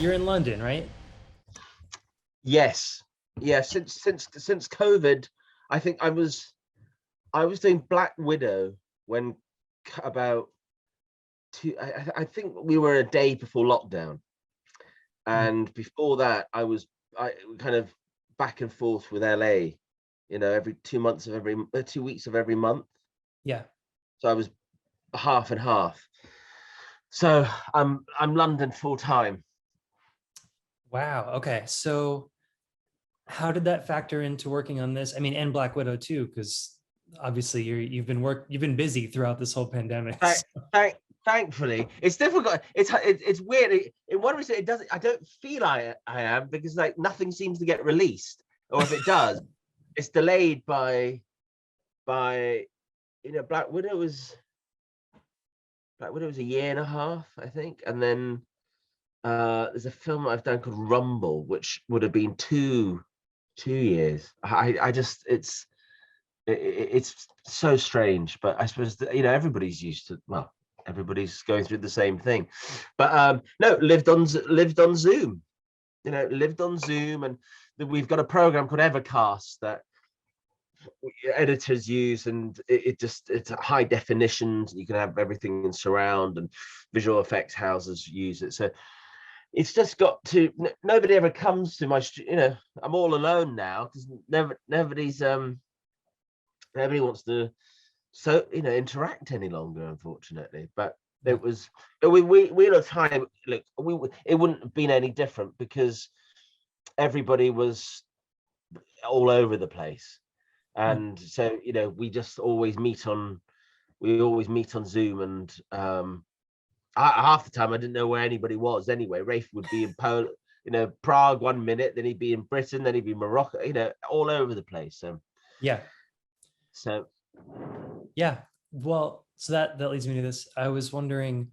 you're in London, right? Yes, yeah. Since COVID, I think I was doing Black Widow when about two. I think we were a day before lockdown, and before that, I kind of back and forth with LA. Every 2 months of every 2 weeks of every month. Yeah. So I was half and half. So I'm London full time. Wow. Okay. So how did that factor into working on this? I mean, and Black Widow too, because obviously you've been busy throughout this whole pandemic. Thankfully, it's difficult. It's weird. In one respect, it doesn't. I don't feel I am, because like nothing seems to get released, or if it does, it's delayed by Black Widow was a year and a half, I think, and then there's a film I've done called Rumble, which would have been 2 years. I just it's so strange, but I suppose that, everybody's used to, well, everybody's going through the same thing. But no, lived on Zoom. Lived on Zoom, and we've got a program called Evercast that editors use, and it's a high definition. You can have everything in surround, and visual effects houses use it. So it's just got to, nobody ever comes to my, I'm all alone now, because nobody wants to interact any longer, unfortunately. But it was, we had a time, look, it wouldn't have been any different, because everybody was all over the place. And so we just always meet on Zoom, and half the time I didn't know where anybody was anyway. Rafe would be in Poland, Prague 1 minute, then he'd be in Britain, then he'd be in Morocco, all over the place. Well, so that leads me to this. I was wondering,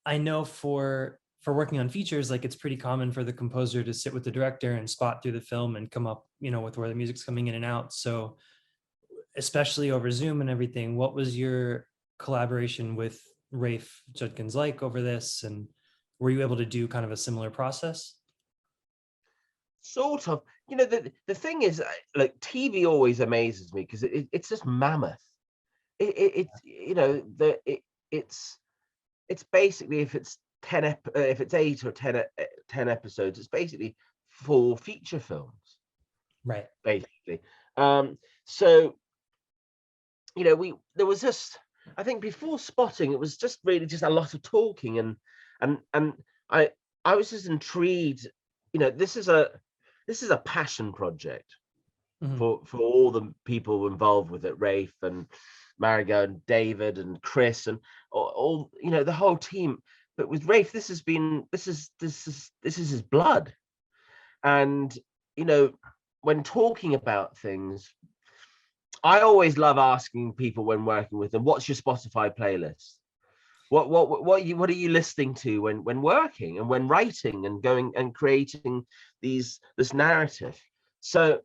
I know for working on features, like it's pretty common for the composer to sit with the director and spot through the film and come up, with where the music's coming in and out. So especially over Zoom and everything, what was your collaboration with Rafe Judkins like over this? And were you able to do kind of a similar process? Sort of. The thing is, like, TV always amazes me, because it's just mammoth. It's basically, if it's 8 or 10 episodes, it's basically 4 feature films, right? Basically. So there was just, I think before spotting, it was just really just a lot of talking, and I was just intrigued. This is a passion project for all the people involved with it, Rafe and Marigo and David and Chris and all the whole team. But with Rafe, this is his blood. And when talking about things, I always love asking people when working with them, what's your Spotify playlist? What are you listening to when working and when writing and going and creating this narrative? So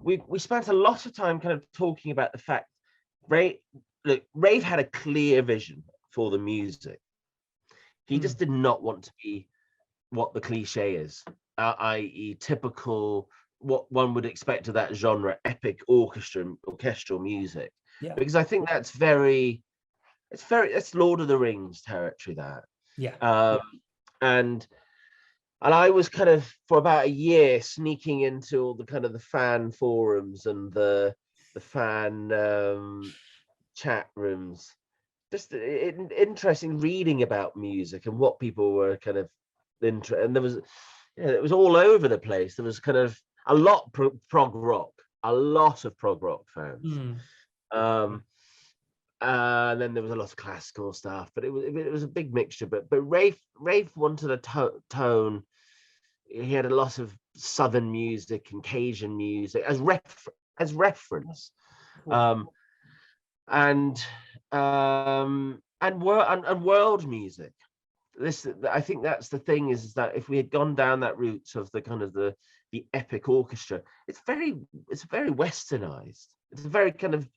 we spent a lot of time kind of talking about the fact Rafe had a clear vision for the music. He just did not want to be what the cliche is, i.e. typical, what one would expect of that genre, epic orchestral music. Yeah. Because I think that's it's Lord of the Rings territory, that. And I was kind of, for about a year, sneaking into all the kind of the fan forums and the fan chat rooms, just interesting, reading about music and what people were kind of into. And there was, it was all over the place. There was kind of a lot prog rock, a lot of prog rock fans. And then there was a lot of classical stuff, but it was a big mixture. But Rafe wanted a tone. He had a lot of Southern music and Cajun music as reference, and world music. I think that's the thing, is that if we had gone down that route of the kind of the epic orchestra, it's very westernized. It's a very kind of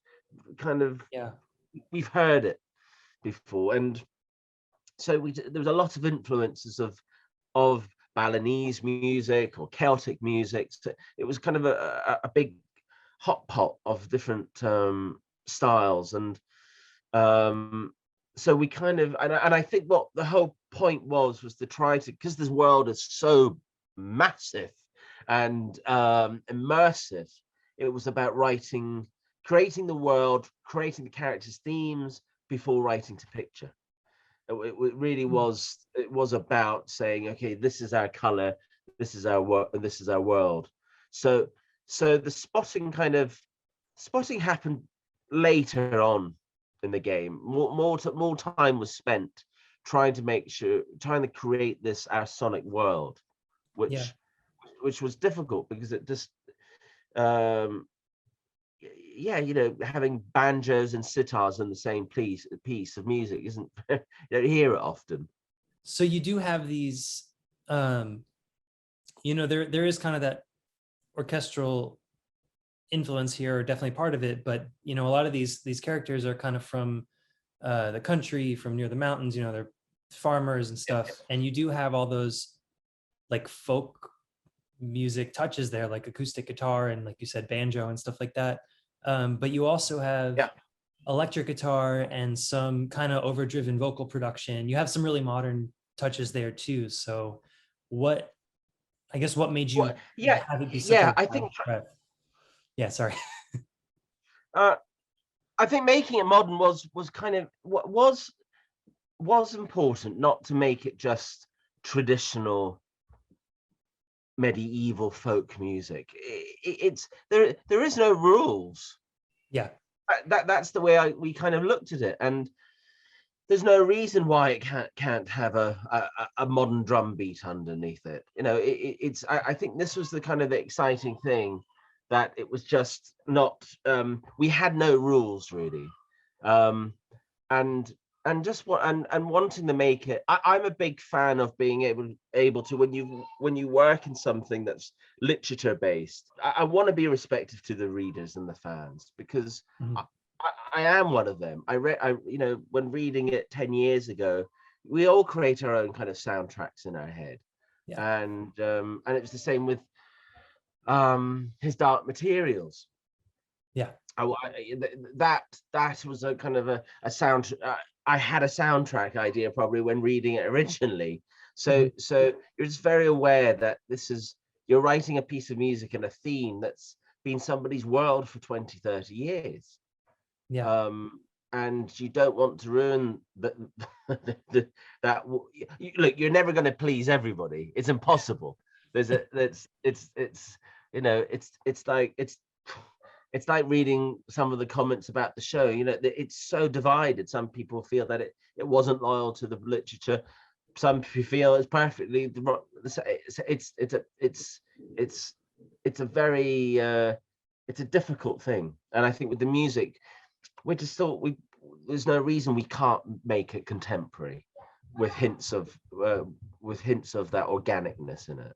we've heard it before, and so there was a lot of influences of of Balinese music or Celtic music. So it was kind of a big hot pot of different styles, and so we kind of, and I think what the whole point was to try to, because this world is so massive and immersive, it was about creating the world, creating the characters' themes before writing to picture. It really was. It was about saying, okay, this is our color, this is our work, and this is our world. So the spotting happened later on in the game. More time was spent trying to create this our sonic world, Yeah. which was difficult because it just yeah, having banjos and sitars in the same piece of music isn't you don't hear it often. So you do have these, there is kind of that orchestral influence here, or definitely part of it, but a lot of these characters are kind of from the country, from near the mountains, they're farmers and stuff, and you do have all those like folk music touches there, like acoustic guitar and, like you said, banjo and stuff like that. But you also have electric guitar and some kind of overdriven vocal production. You have some really modern touches there too. So what made you have it be such a I think sorry. I think making it modern was kind of what was important, not to make it just traditional medieval folk music. It's there is no rules. Yeah. That's the way we kind of looked at it, and there's no reason why it can't have a modern drum beat underneath it. It's I think this was the kind of the exciting thing, that it was just not we had no rules really, and just wanting to make it. I'm a big fan of being able to, when you work in something that's literature based, I want to be respectful to the readers and the fans, because I am one of them. When reading it 10 years ago, we all create our own kind of soundtracks in our head. And it was the same with his Dark Materials. That was a kind of a sound. I had a soundtrack idea probably when reading it originally. So you're just very aware that you're writing a piece of music and a theme that's been somebody's world for 20, 30 years. And you don't want to ruin that. Look, you're never going to please everybody. It's impossible. It's like reading some of the comments about the show. It's so divided. Some people feel that it wasn't loyal to the literature. Some people feel it's perfectly. It's a very it's a difficult thing. And I think with the music, we just thought there's no reason we can't make it contemporary with hints of that organicness in it.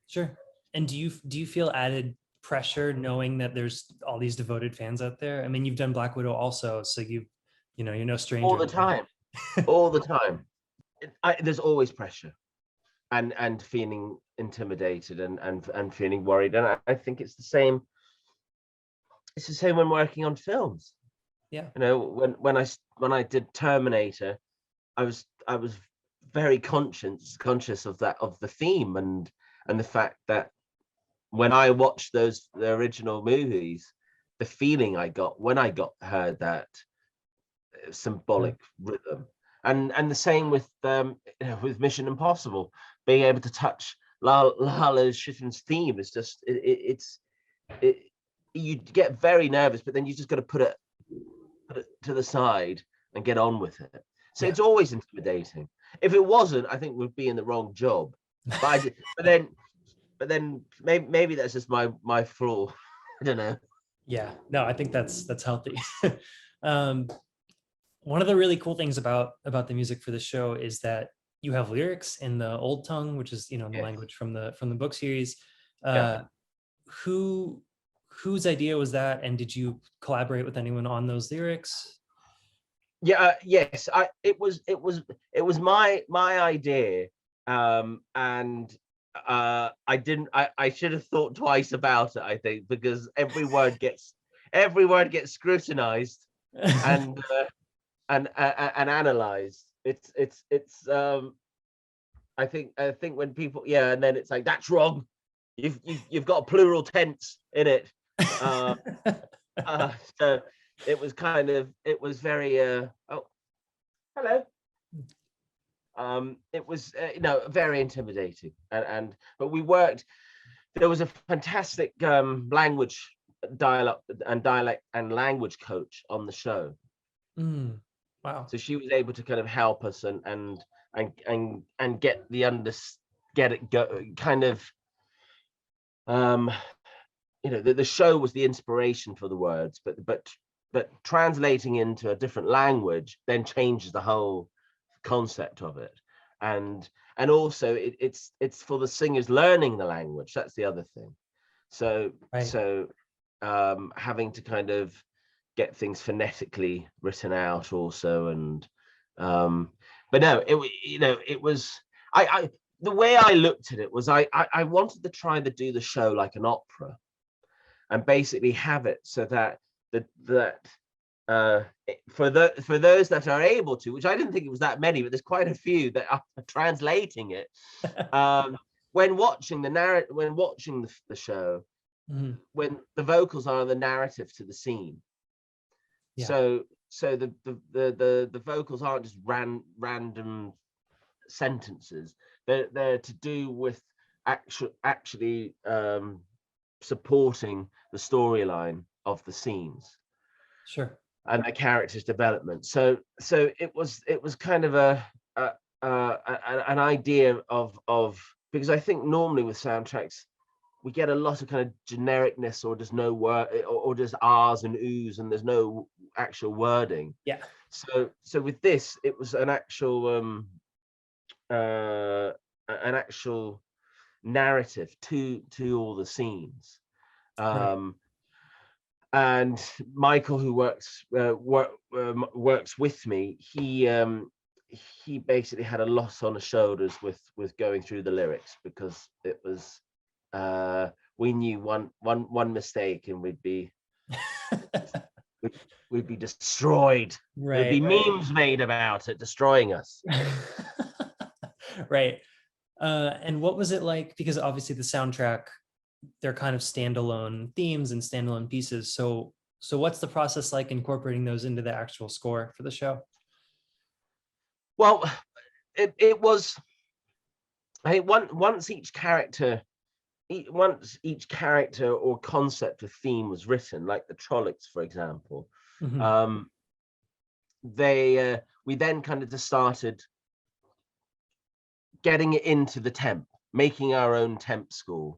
Sure. And do you feel added pressure knowing that there's all these devoted fans out there? I mean, you've done Black Widow also, so you're no stranger. All the time. All the time. There's always pressure and feeling intimidated and feeling worried. And I think it's the same. It's the same when working on films. When I did Terminator, I was very conscious of that, of the theme and the fact that when I watched the original movies, the feeling I got when I heard that symbolic rhythm, and the same with Mission Impossible, being able to touch Lalo Schifrin's theme is just you get very nervous, but then you just got to put it to the side and get on with it. So it's always intimidating. If it wasn't, I think we'd be in the wrong job. But then maybe that's just my flaw. I don't know. Yeah, no, I think that's healthy. One of the really cool things about the music for the show is that you have lyrics in the Old Tongue, which is the language from the book series. Whose idea was that, and did you collaborate with anyone on those lyrics? Yes, it was my idea, And I should have thought twice about it, I think, because every word gets scrutinized and analyzed. It's I think when people, and then it's like, that's wrong. You've got a plural tense in it. So it was very oh, hello. It was very intimidating, but we worked. There was a fantastic language dialect and language coach on the show. Wow. So she was able to kind of help us and get it go kind of the show was the inspiration for the words, but translating into a different language then changes the whole concept of it. And also it's for the singers learning the language. That's the other thing. So having to kind of get things phonetically written out also, and but no, it was the way I looked at it was I wanted to try to do the show like an opera, and basically have it so that for those that are able to, which I didn't think it was that many, but there's quite a few that are translating it. When watching the show, when the vocals are the narrative to the scene. So the vocals aren't just random sentences. They're to do with actually supporting the storyline of the scenes. Sure. And the character's development. So it was kind of an idea of because I think normally with soundtracks we get a lot of kind of genericness, or there's no word, or just R's and O's, and there's no actual wording. Yeah. So with this, it was an actual narrative to all the scenes. And Michael, who works with me, he basically had a lot on his shoulders with going through the lyrics, because it was we knew one mistake and we'd be destroyed. There'd be memes made about it destroying us. Right. And what was it like? Because obviously the soundtrack, they're kind of standalone themes and standalone pieces. So what's the process like incorporating those into the actual score for the show? Well, it was, I think once each character or concept or theme was written, like the Trollocs, for example, we then kind of just started getting it into the temp, making our own temp score.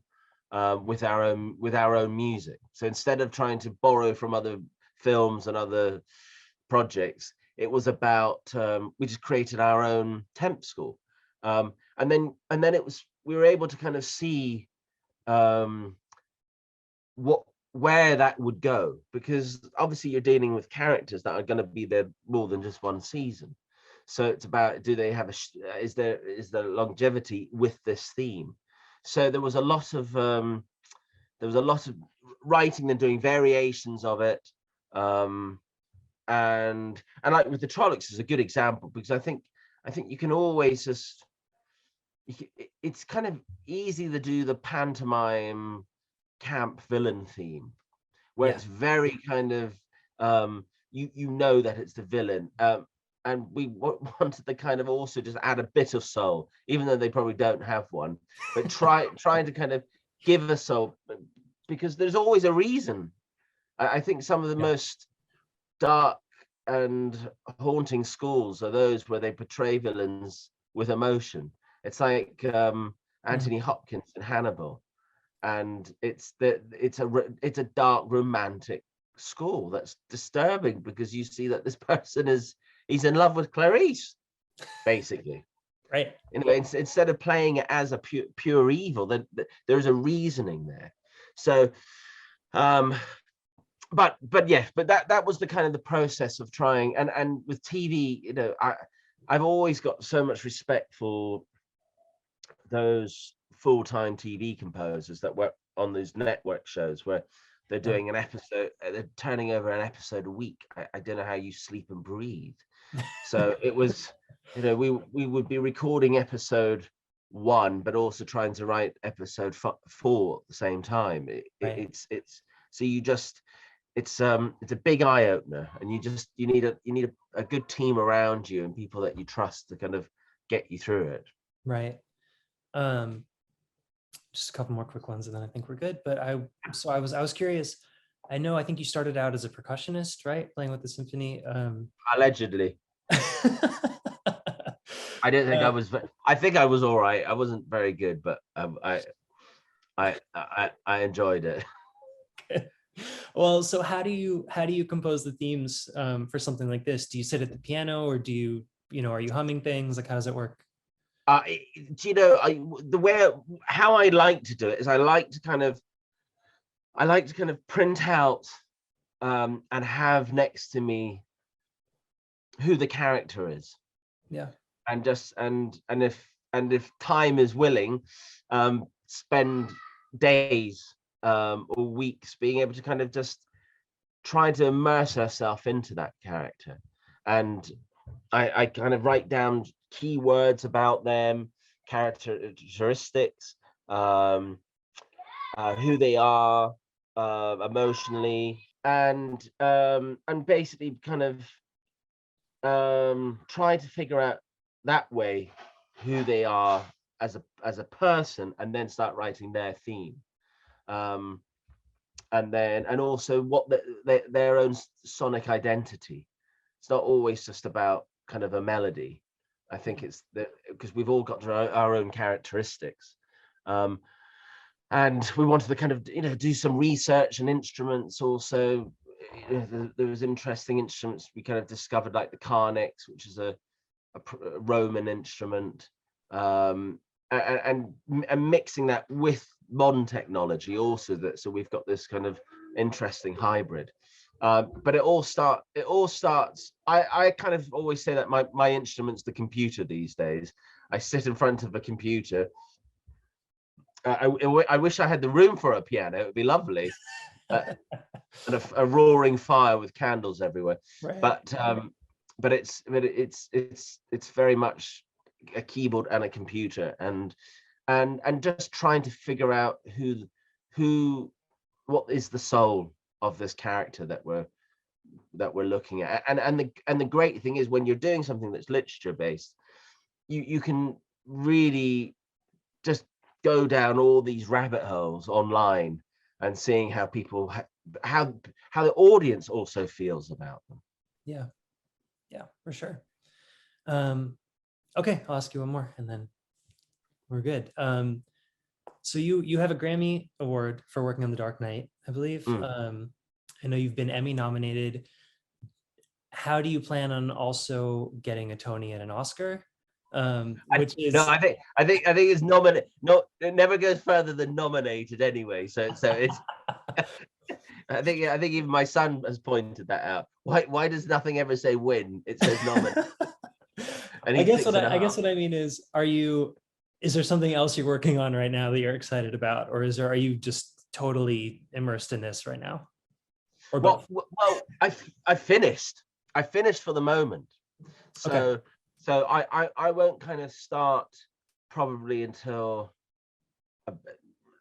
With our own music. So instead of trying to borrow from other films and other projects, it was about we just created our own temp score, and then we were able to kind of see where that would go, because obviously you're dealing with characters that are going to be there more than just one season. So it's about, do they have is there longevity with this theme? So there was a lot of writing and doing variations of it, and like with the Trollocs is a good example, because I think you can always just, it's kind of easy to do the pantomime camp villain theme, where it's very kind of you know that it's the villain. And we wanted to kind of also just add a bit of soul, even though they probably don't have one, but trying to kind of give a soul, because there's always a reason. I think some of the most dark and haunting schools are those where they portray villains with emotion. It's like Anthony Hopkins in Hannibal, and it's a dark romantic school that's disturbing, because you see that this person he's in love with Clarice, basically. Right. Instead of playing it as a pure evil, that there's a reasoning there. So, but that was the kind of the process of trying. And with TV, I've always got so much respect for those full-time TV composers that work on these network shows where they're doing an episode, they're turning over an episode a week. I don't know how you sleep and breathe. So it was, we would be recording episode 1, but also trying to write episode 4 at the same time. Right. It's so you just it's a big eye opener, and you need a good team around you and people that you trust to kind of get you through it. Right. Just a couple more quick ones and then I think we're good. But I was curious. I think you started out as a percussionist, right? Playing with the symphony. Allegedly. I didn't think I was. I think I was all right. I wasn't very good, but I enjoyed it. Well, so how do you compose the themes for something like this? Do you sit at the piano, or do you are you humming things? Like, how does it work? How I like to do it is I like to kind of print out and have next to me who the character is. Yeah. And just and if time is willing, spend days or weeks being able to kind of just try to immerse herself into that character. And I kind of write down keywords about them, characteristics, who they are emotionally, and basically kind of try to figure out that way who they are as a person, and then start writing their theme, and also what their own sonic identity. It's not always just about kind of a melody. I think it's because we've all got our own characteristics, and we wanted to kind of do some research and instruments also. There was interesting instruments we kind of discovered, like the Carnix, which is a Roman instrument, and mixing that with modern technology also, so we've got this kind of interesting hybrid. But it all starts. I kind of always say that my instrument's the computer these days. I sit in front of a computer. I wish I had the room for a piano. It would be lovely. And a roaring fire with candles everywhere. Right. But it's very much a keyboard and a computer, and just trying to figure out what is the soul of this character that we're looking at. And the great thing is, when you're doing something that's literature based, you can really just go down all these rabbit holes online and seeing how people how the audience also feels about them. Yeah, for sure. Okay, I'll ask you one more and then we're good. So you have a Grammy award for working on The Dark Knight, I believe. I know you've been Emmy nominated. How do you plan on also getting a Tony and an Oscar? Which is I think it's nominated. No, it never goes further than nominated anyway. So it's. I think even my son has pointed that out. Why does nothing ever say win? It says nominated. I guess what I mean is, is there something else you're working on right now that you're excited about, or are you just totally immersed in this right now? Or both? Well, I finished for the moment. So okay. So I won't kind of start probably until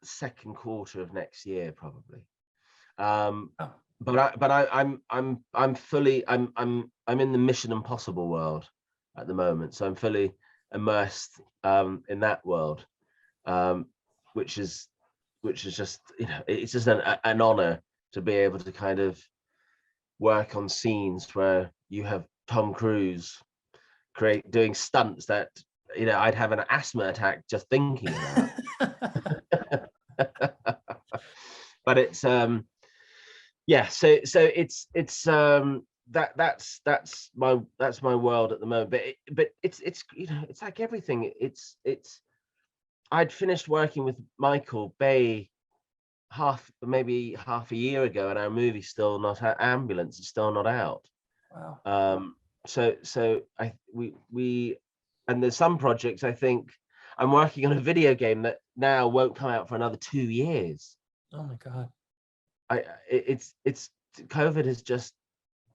second quarter of next year, probably. But I'm fully I'm in the Mission Impossible world at the moment, so I'm fully immersed in that world, which is just it's just an honor to be able to kind of work on scenes where you have Tom Cruise doing stunts that I'd have an asthma attack just thinking about. But it's yeah, so it's that's my world at the moment. But it's it's like everything. It's I'd finished working with Michael Bay maybe half a year ago, and our movie's still not out. Ambulance is still not out. Wow. So we and there's some projects I think I'm working on a video game that now won't come out for another 2 years. Oh my God. It's COVID has just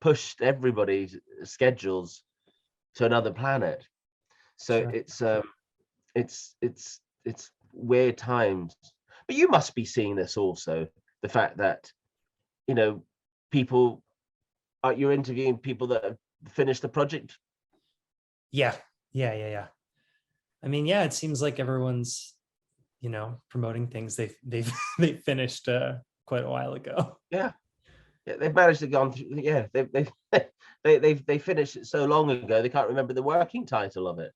pushed everybody's schedules to another planet. So Sure. it's weird times. But you must be seeing this also, the fact that, you know, people you're interviewing people that have finished the project. Yeah. Yeah. I mean, yeah, it seems like everyone's, promoting things they've they finished quite a while ago. Yeah, they've managed to go on through. Yeah, they finished it so long ago they can't remember the working title of it.